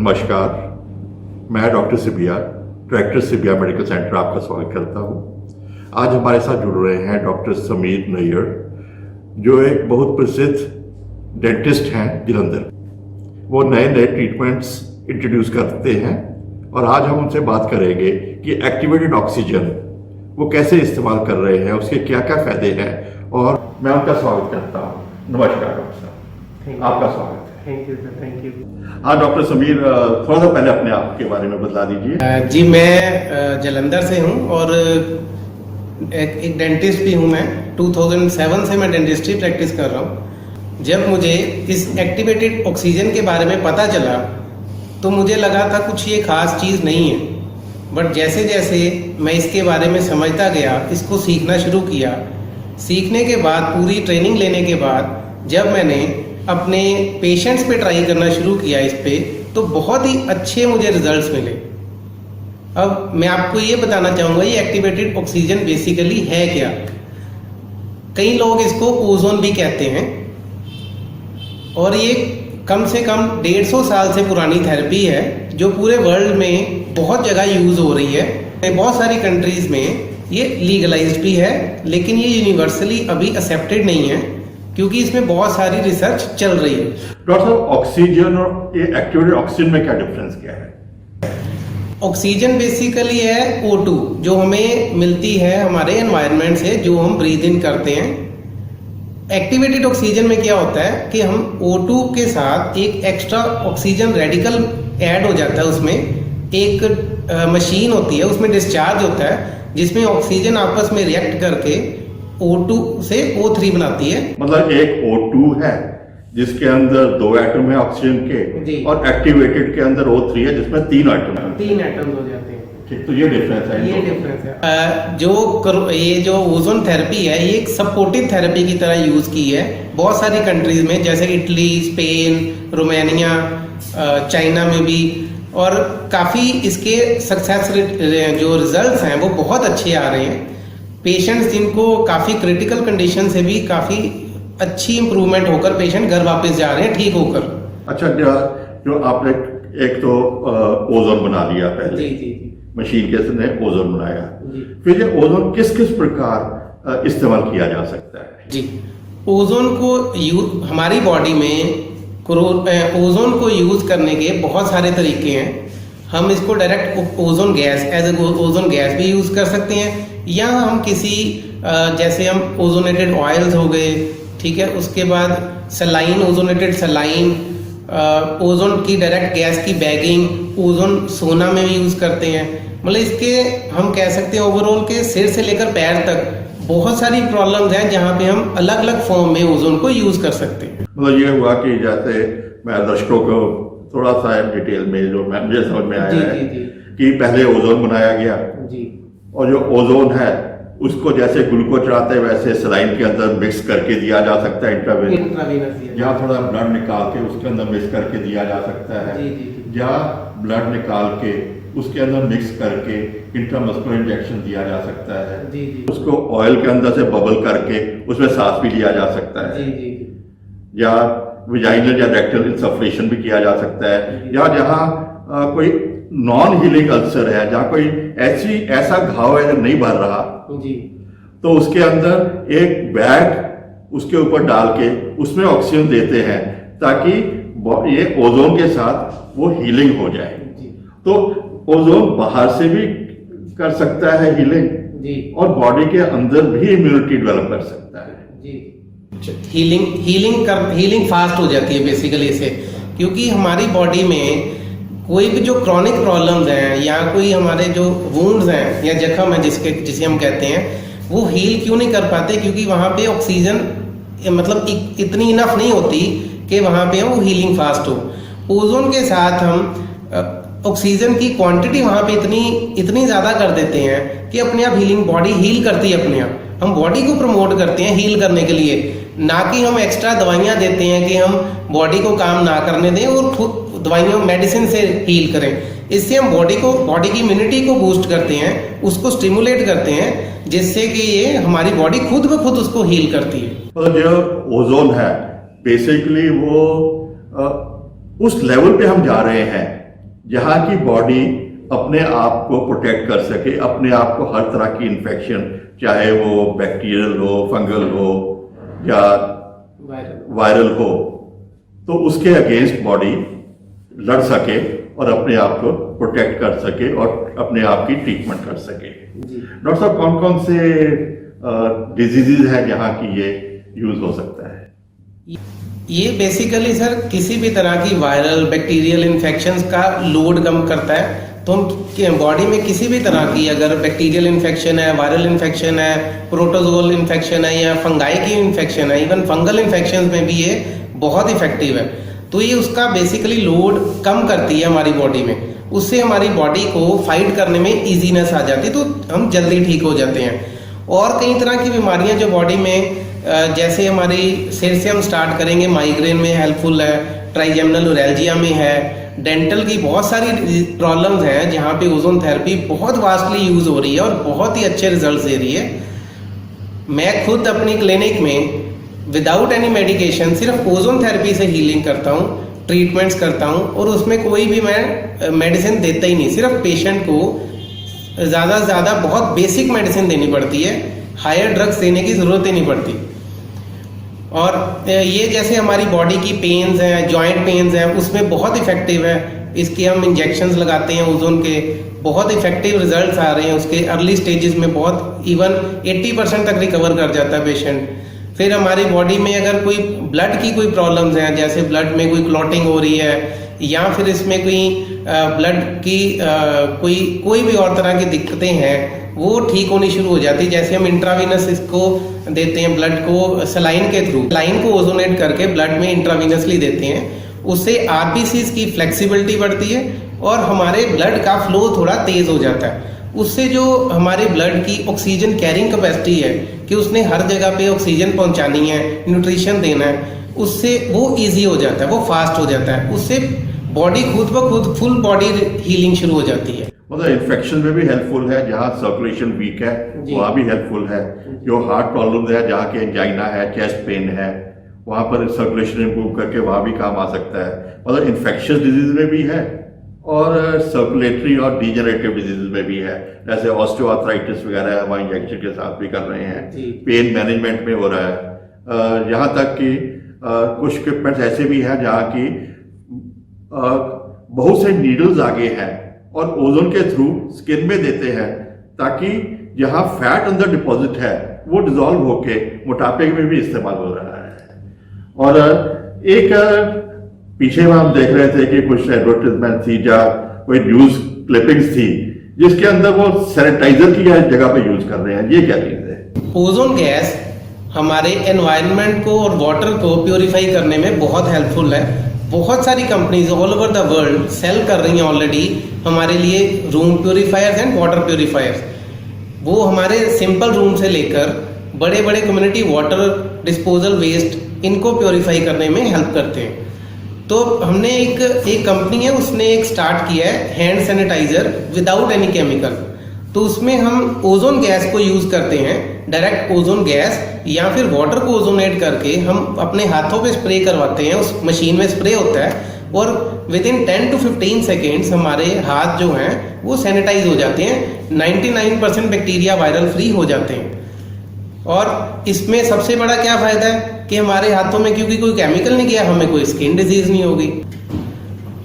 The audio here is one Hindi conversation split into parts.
नमस्कार, मैं doctor Sibia, director Sibia medical centre आपका स्वागत करता हूँ। आज हमारे साथ जुड़ रहे हैं डॉक्टर समीर नैयर, जो एक बहुत प्रसिद्ध डेंटिस्ट हैं जलंधर। वो नए नए ट्रीटमेंट्स इंट्रोड्यूस करते हैं और आज हम उनसे बात करेंगे कि एक्टिवेटेड ऑक्सीजन वो कैसे इस्तेमाल कर रहे हैं, उसके क्या क्या फ़ायदे हैं, और मैं उनका स्वागत करता हूँ। नमस्कार डॉक्टर साहब, आपका स्वागत है। Thank you sir, thank you. हाँ डॉक्टर समीर, थोड़ा सा पहले अपने आप के बारे में बता दीजिए। जी, मैं जलंधर से हूँ और एक डेंटिस्ट भी हूँ। मैं 2007 से मैं डेंटिस्ट्री प्रैक्टिस कर रहा हूँ। जब मुझे इस एक्टिवेटेड ऑक्सीजन के बारे में पता चला तो मुझे लगा था कुछ ये खास चीज़ नहीं है, बट जैसे जैसे मैं इसके बारे में समझता गया, इसको सीखना शुरू किया, सीखने के बाद पूरी ट्रेनिंग लेने के बाद जब मैंने अपने पेशेंट्स पे ट्राई करना शुरू किया इस पे, तो बहुत ही अच्छे मुझे रिजल्ट्स मिले। अब मैं आपको ये बताना चाहूँगा ये एक्टिवेटेड ऑक्सीजन बेसिकली है क्या। कई लोग इसको ओजोन भी कहते हैं और ये कम से कम 150 साल से पुरानी थेरेपी है जो पूरे वर्ल्ड में बहुत जगह यूज़ हो रही है। बहुत सारी कंट्रीज़ में ये लीगलाइज्ड भी है, लेकिन ये यूनिवर्सली अभी एक्सेप्टेड नहीं है क्योंकि इसमें बहुत सारी रिसर्च चल रही है। डॉक्टर साहब, ऑक्सीजन और ये एक्टिवेटेड ऑक्सीजन में क्या डिफरेंस क्या है? ऑक्सीजन बेसिकली है O2 जो हमें मिलती है हमारे एनवायरनमेंट से, जो हम ब्रीद इन करते हैं। एक्टिवेटेड ऑक्सीजन में क्या होता है कि हम O2 के साथ एक एक्स्ट्रा ऑक्सीजन रेडिकल ऐड हो जाता है। उसमें एक मशीन होती है, उसमें डिस्चार्ज होता है जिसमें ऑक्सीजन आपस में रिएक्ट करके O2 से O3 बनाती है। मतलब एक O2 है जिसके अंदर 2 एटम है ऑक्सीजन के, और एक्टिवेटेड के अंदर O3 है जिसमें 3 एटम है। 3 एटम्स हो जाते हैं। ठीक, तो ये डिफरेंस है। ये डिफरेंस है। ये जो ओजोन थेरेपी है, ये एक सपोर्टिव थेरेपी की तरह यूज की है बहुत सारी कंट्रीज में, जैसे इटली, स्पेन, रोमानिया, चाइना में भी, और काफ़ी इसके सक्सेस जो रिजल्ट्स हैं वो बहुत अच्छे आ रहे हैं। पेशेंट्स जिनको काफ़ी क्रिटिकल कंडीशन से भी काफ़ी अच्छी इंप्रूवमेंट होकर पेशेंट घर वापस जा रहे हैं ठीक होकर। अच्छा, जो आपने एक तो ओजोन बना लिया पहले, जी जी जी, मशीन के ने ओजोन बनाया, जी। फिर ये ओजोन किस किस प्रकार इस्तेमाल किया जा सकता है? जी, ओजोन को हमारी बॉडी में ओजोन को यूज करने के बहुत सारे तरीके हैं। हम इसको direct ozone gas as a ozone gas भी यूज कर सकते हैं, या हम किसी जैसे हम ओजोनेटेड ऑयल्स हो गए, ठीक है, उसके बाद सलाइन, ओजोनेटेड सलाइन, ओजोन की डायरेक्ट गैस की बैगिंग, ओजोन सोना में भी यूज करते हैं। मतलब इसके हम कह सकते हैं ओवरऑल के सिर से लेकर पैर तक बहुत सारी प्रॉब्लम्स हैं जहाँ पे हम अलग अलग फॉर्म में ओजोन को यूज कर सकते हैं। मतलब ये हुआ कि जैसे मैं दर्शकों को थोड़ा सा डिटेल में जो मुझे समझ में आया है कि पहले ओजोन बनाया गया जी, और जो ओजोन है उसको जैसे ग्लूकोज चढ़ाते हैं वैसे सलाइन के अंदर मिक्स करके दिया जा सकता है, इंट्रावेनस, या थोड़ा ब्लड निकाल के उसके अंदर मिक्स करके दिया जा सकता है, या ब्लड निकाल के उसके अंदर मिक्स करके इंट्रामस्कुलर इंजेक्शन दिया जा सकता है। उसको ऑयल के अंदर से बबल करके उसमें सांस भी लिया जा सकता है, या विजाइनल या रेक्टल इंसफलेशन भी किया जा सकता है, या जहाँ कोई नॉन हीलिंग अल्सर है, जहाँ कोई ऐसा घाव है जो नहीं भर रहा जी, तो उसके अंदर एक बैग उसके ऊपर डाल के उसमें ऑक्सीजन देते हैं ताकि ये ओजोन के साथ वो हीलिंग हो जाए। तो ओजोन बाहर से भी कर सकता है हीलिंग जी, और बॉडी के अंदर भी इम्यूनिटी डेवलप कर सकता है जी। हीलिंग फास्ट हो जाती है बेसिकली इसे, क्योंकि हमारी बॉडी में कोई भी जो क्रॉनिक प्रॉब्लम्स हैं या कोई हमारे जो वुंड्स हैं या जख्म है जिसे हम कहते हैं, वो हील क्यों नहीं कर पाते? क्योंकि वहाँ पे ऑक्सीजन मतलब इतनी इनफ नहीं होती कि वहाँ पे वो हीलिंग फास्ट हो। ओजोन के साथ हम ऑक्सीजन की क्वांटिटी वहाँ पे इतनी ज़्यादा कर देते हैं कि अपने आप बॉडी हील करती है अपने आप। हम बॉडी को प्रमोट करते हैं हील करने के लिए, ना कि हम एक्स्ट्रा दवाइयाँ देते हैं कि हम बॉडी को काम ना करने दें और खुद दवाइयों मेडिसिन से हील करें। इससे हम बॉडी की इम्यूनिटी को बूस्ट करते हैं, उसको स्टिमुलेट करते हैं, जिससे कि ये हमारी बॉडी खुद ब खुद उसको हील करती है। मतलब जो ओजोन है बेसिकली वो उस लेवल पे हम जा रहे हैं जहाँ की बॉडी अपने आप को प्रोटेक्ट कर सके, अपने आप को हर तरह की इन्फेक्शन, चाहे वो बैक्टीरियल हो, फंगल हो या वायरल हो, तो उसके अगेंस्ट बॉडी लड़ सके और अपने आप को प्रोटेक्ट कर सके और अपने आप की ट्रीटमेंट कर सके। डॉक्टर साहब, कौन कौन से डिजीजेज हैं जहाँ की ये यूज हो सकता है? ये बेसिकली सर किसी भी तरह की वायरल बैक्टीरियल इन्फेक्शंस का लोड कम करता है। तो हम बॉडी में किसी भी तरह की अगर बैक्टीरियल इन्फेक्शन है, वायरल इन्फेक्शन है, प्रोटोजोल इन्फेक्शन है या फंगाई की इन्फेक्शन है, इवन फंगल इन्फेक्शन में भी ये बहुत इफेक्टिव है। तो ये उसका बेसिकली लोड कम करती है हमारी बॉडी में, उससे हमारी बॉडी को फाइट करने में इजीनेस आ जाती है, तो हम जल्दी ठीक हो जाते हैं। और कई तरह की बीमारियां जो बॉडी में, जैसे हमारी सिर से हम स्टार्ट करेंगे, माइग्रेन में हेल्पफुल है, ट्राइजेमिनल न्यूरैल्जिया में है, डेंटल की बहुत सारी प्रॉब्लम्स हैं जहाँ पे ओजोन थेरेपी बहुत वास्टली यूज हो रही है और बहुत ही अच्छे रिजल्ट दे रही है। मैं खुद अपनी क्लिनिक में विदाउट एनी मेडिकेशन सिर्फ ओजोन थेरेपी से हीलिंग करता हूँ, ट्रीटमेंट्स करता हूँ, और उसमें कोई भी मैं मेडिसिन देता ही नहीं। सिर्फ पेशेंट को ज़्यादा से ज़्यादा बहुत बेसिक मेडिसिन देनी पड़ती है, हायर ड्रग्स देने की ज़रूरत ही नहीं पड़ती। और ये जैसे हमारी बॉडी की पेन्स हैं, जॉइंट पेन्स हैं, उसमें बहुत इफेक्टिव है। इसके हम इंजेक्शंस लगाते हैं ओजोन के, बहुत इफेक्टिव रिजल्ट्स आ रहे हैं उसके। अर्ली स्टेजेस में बहुत इवन 80% तक रिकवर कर जाता है पेशेंट। फिर हमारी बॉडी में अगर कोई ब्लड की कोई प्रॉब्लम्स हैं, जैसे ब्लड में कोई क्लॉटिंग हो रही है या फिर इसमें कोई ब्लड की कोई भी और तरह की दिक्कतें हैं, वो ठीक होनी शुरू हो जाती है। जैसे हम इंट्रावीनस इसको देते हैं, ब्लड को सलाइन के थ्रू, सलाइन को ओजोनेट करके ब्लड में इंट्रावीनसली देते हैं, उससे आरबीसीज की फ्लेक्सिबिलिटी बढ़ती है और हमारे ब्लड का फ्लो थोड़ा तेज हो जाता है। उससे जो हमारे ब्लड की ऑक्सीजन कैरिंग कैपेसिटी है कि उसने हर जगह पे ऑक्सीजन पहुंचानी है, न्यूट्रिशन देना है, उससे वो इजी हो जाता है, वो फास्ट हो जाता है। उससे बॉडी खुद ब खुद फुल बॉडी हीलिंग शुरू हो जाती है। मतलब इन्फेक्शन में भी हेल्पफुल है, जहाँ सर्कुलेशन वीक है वहाँ भी हेल्पफुल है। जो हार्ट प्रॉब्लम है, जहाँ के एंजाइना है, चेस्ट पेन है, वहाँ पर सर्कुलेशन इंप्रूव करके वहाँ भी काम आ सकता है। मतलब इन्फेक्शियस डिजीज में भी है और सर्कुलेटरी और डिजेनरेटिव डिजीज में भी है, जैसे ऑस्टियोआर्थराइटिस वगैरह हम इंजेक्शन के साथ भी कर रहे हैं, पेन मैनेजमेंट में हो रहा है। यहाँ तक कि कुछ इक्विपमेंट्स ऐसे भी हैं जहाँ की बहुत से नीडल्स आगे हैं और ओजोन के थ्रू स्किन में देते हैं, ताकि जहाँ फैट अंदर डिपॉजिट है वो डिजॉल्व होके मोटापे में भी इस्तेमाल हो रहा है। और एक पीछे में हम देख रहे थे कि कुछ एडवर्टाइजमेंट थी या कोई न्यूज क्लिपिंग्स थी जिसके अंदर वो सैनिटाइजर की जगह पे यूज कर रहे हैं, ये क्या चीज है? ओजोन गैस हमारे एनवायरनमेंट को और वाटर को प्योरीफाई करने में बहुत हेल्पफुल है। बहुत सारी companies all over the world sell कर रही हैं ऑलरेडी हमारे लिए room purifiers and water purifiers. वो हमारे सिंपल रूम से लेकर बड़े बड़े कम्युनिटी वाटर डिस्पोजल वेस्ट इनको प्योरीफाई करने में हेल्प करते हैं। तो हमने एक कंपनी है, उसने एक स्टार्ट किया है hand sanitiser without any chemical. तो उसमें हम ओजोन गैस को यूज करते हैं, डायरेक्ट ओजोन गैस या फिर वाटर को ओजोनेट करके हम अपने हाथों पे स्प्रे करवाते हैं। उस मशीन में स्प्रे होता है और विद इन 10 to 15 सेकेंड्स हमारे हाथ जो हैं वो सैनिटाइज हो जाते हैं, 99% बैक्टीरिया वायरल फ्री हो जाते हैं। और इसमें सबसे बड़ा क्या फायदा है कि हमारे हाथों में क्योंकि कोई केमिकल नहीं गया, हमें कोई स्किन डिजीज नहीं होगी।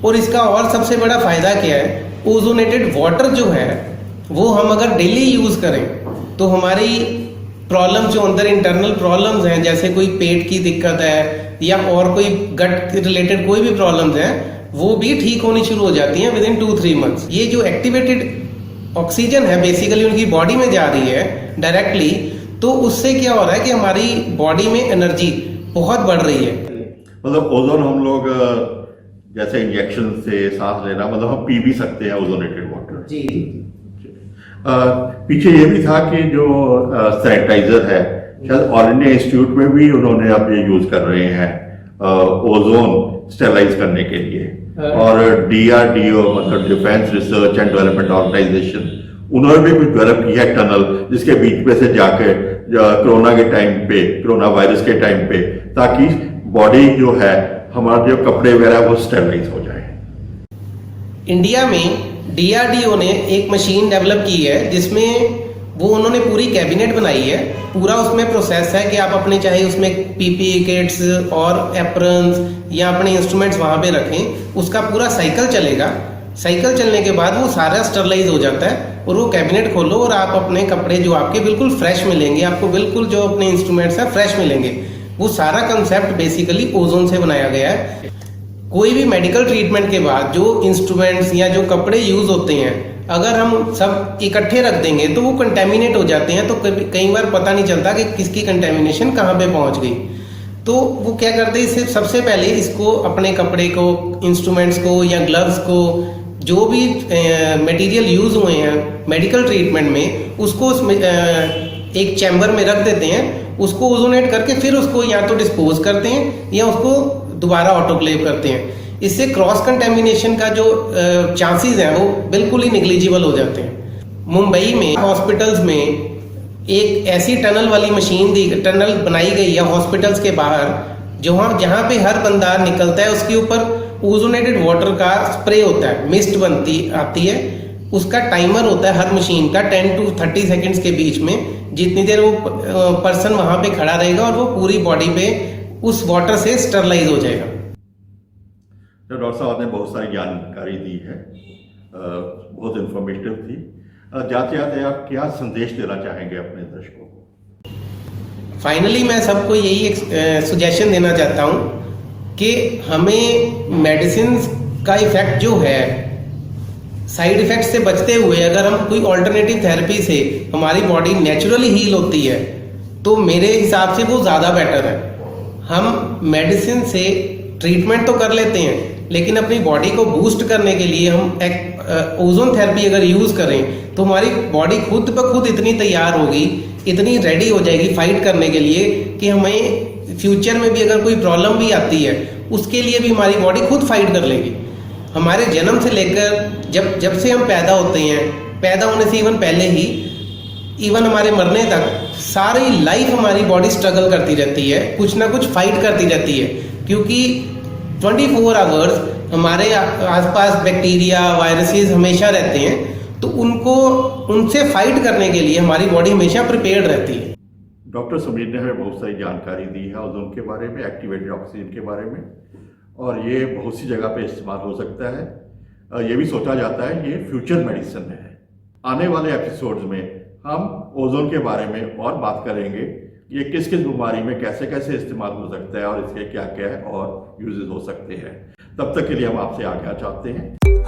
और इसका और सबसे बड़ा फायदा क्या है, ओजोनेटेड वाटर जो है वो हम अगर डेली यूज करें तो हमारी प्रॉब्लम जो अंदर इंटरनल प्रॉब्लम्स हैं, जैसे कोई पेट की दिक्कत है या और कोई गट रिलेटेड कोई भी प्रॉब्लम्स हैं, वो भी ठीक होनी शुरू हो जाती हैं विद इन 2-3 मंथ्स। ये जो एक्टिवेटेड ऑक्सीजन है बेसिकली उनकी बॉडी में जा रही है डायरेक्टली, तो उससे क्या हो रहा है कि हमारी बॉडी में एनर्जी बहुत बढ़ रही है। मतलब ओजोन हम लोग जैसे इंजेक्शन से सांस लेना, मतलब हम पी भी सकते हैं ओजोनेटेड वाटर। जी। पीछे ये भी था कि जो सैनिटाइजर है, शायद ऑल इंडिया इंस्टीट्यूट में भी उन्होंने अब ये यूज कर रहे हैं ओजोन स्टेरलाइज करने के लिए। और DRDO मतलब defence research and development organisation, उन्होंने भी कुछ डेवलप किया है टनल, जिसके बीच में से जाकर कोरोना के टाइम पे, कोरोना वायरस के टाइम पे, ताकि बॉडी जो है हमारे जो कपड़े वगैरह वो स्टेरलाइज हो जाए। इंडिया में DRDO ने एक मशीन डेवलप की है जिसमें वो उन्होंने पूरी कैबिनेट बनाई है। पूरा उसमें प्रोसेस है कि आप अपने चाहे उसमें PPE किट्स और एप्रन्स या अपने इंस्ट्रूमेंट्स वहाँ पे रखें, उसका पूरा साइकिल चलेगा। साइकिल चलने के बाद वो सारा स्टरलाइज हो जाता है और वो कैबिनेट खोलो और आप अपने कपड़े जो आपके बिल्कुल फ्रेश मिलेंगे, आपको बिल्कुल जो अपने इंस्ट्रूमेंट्स हैं फ्रेश मिलेंगे। वो सारा कंसेप्ट बेसिकली ओजोन से बनाया गया है। कोई भी मेडिकल ट्रीटमेंट के बाद जो इंस्ट्रूमेंट्स या जो कपड़े यूज होते हैं, अगर हम सब इकट्ठे रख देंगे तो वो कंटेमिनेट हो जाते हैं, तो कई बार पता नहीं चलता कि किसकी कंटेमिनेशन कहाँ पे पहुंच गई। तो वो क्या करते हैं, इससे सबसे पहले इसको अपने कपड़े को, इंस्ट्रूमेंट्स को या ग्लव्स को, जो भी मटेरियल यूज हुए हैं मेडिकल ट्रीटमेंट में, उसको उसमें एक चैम्बर में रख देते हैं, उसको ओजोनेट करके फिर उसको या तो डिस्पोज करते हैं या उसको दोबारा ऑटोक्लेव करते हैं। इससे क्रॉस कंटेमिनेशन का जो चांसेस हैं वो बिल्कुल ही निग्लिजिबल हो जाते हैं। मुंबई में हॉस्पिटल्स में एक ऐसी टनल वाली मशीन टनल बनाई गई है हॉस्पिटल्स के बाहर, जहाँ पे हर बंदा निकलता है उसके ऊपर ओजोनेटेड वाटर का स्प्रे होता है, मिस्ट आती है, उसका टाइमर होता है हर मशीन का 10 to 30 सेकेंड्स के बीच में। जितनी देर वो पर्सन वहां पे खड़ा रहेगा और वो पूरी बॉडी पे उस वाटर से स्टरलाइज हो जाएगा। तो डॉक्टर साहब आपने बहुत सारी जानकारी दी है, बहुत इंफॉर्मेटिव थी। जाते जाते आप क्या संदेश देना चाहेंगे अपने दर्शकों को? फाइनली मैं सबको यही एक सुजेशन देना चाहता हूँ कि हमें मेडिसिन का इफेक्ट जो है, साइड इफेक्ट से बचते हुए अगर हम कोई ऑल्टरनेटिव थेरेपी से हमारी बॉडी नेचुरली हील होती है तो मेरे हिसाब से वो ज़्यादा बेटर है। हम मेडिसिन से ट्रीटमेंट तो कर लेते हैं, लेकिन अपनी बॉडी को बूस्ट करने के लिए हम एक ओजोन थेरेपी अगर यूज़ करें तो हमारी बॉडी खुद ब खुद इतनी तैयार होगी, इतनी रेडी हो जाएगी फाइट करने के लिए कि हमें फ्यूचर में भी अगर कोई प्रॉब्लम भी आती है उसके लिए भी हमारी बॉडी खुद फाइट कर लेगी। हमारे जन्म से लेकर जब से हम पैदा होते हैं, पैदा होने से इवन पहले ही, इवन हमारे मरने तक सारी लाइफ हमारी बॉडी स्ट्रगल करती रहती है, कुछ ना कुछ फाइट करती रहती है, क्योंकि 24 आवर्स हमारे आसपास बैक्टीरिया, वायरसेस हमेशा रहते हैं, तो उनसे फाइट करने के लिए हमारी बॉडी हमेशा प्रिपेयर्ड रहती है। डॉक्टर समीर ने हमें बहुत सारी जानकारी दी है ओजोन के बारे में, एक्टिवेटेड ऑक्सीजन के बारे में, और ये बहुत सी जगह पे इस्तेमाल हो सकता है। ये भी सोचा जाता है ये फ्यूचर मेडिसिन है। आने वाले एपिसोड्स में हम ओजोन के बारे में और बात करेंगे, ये किस किस बीमारी में कैसे कैसे इस्तेमाल हो सकता है और इसके क्या क्या और यूजेस हो सकते हैं। तब तक के लिए हम आपसे आज्ञा चाहते हैं।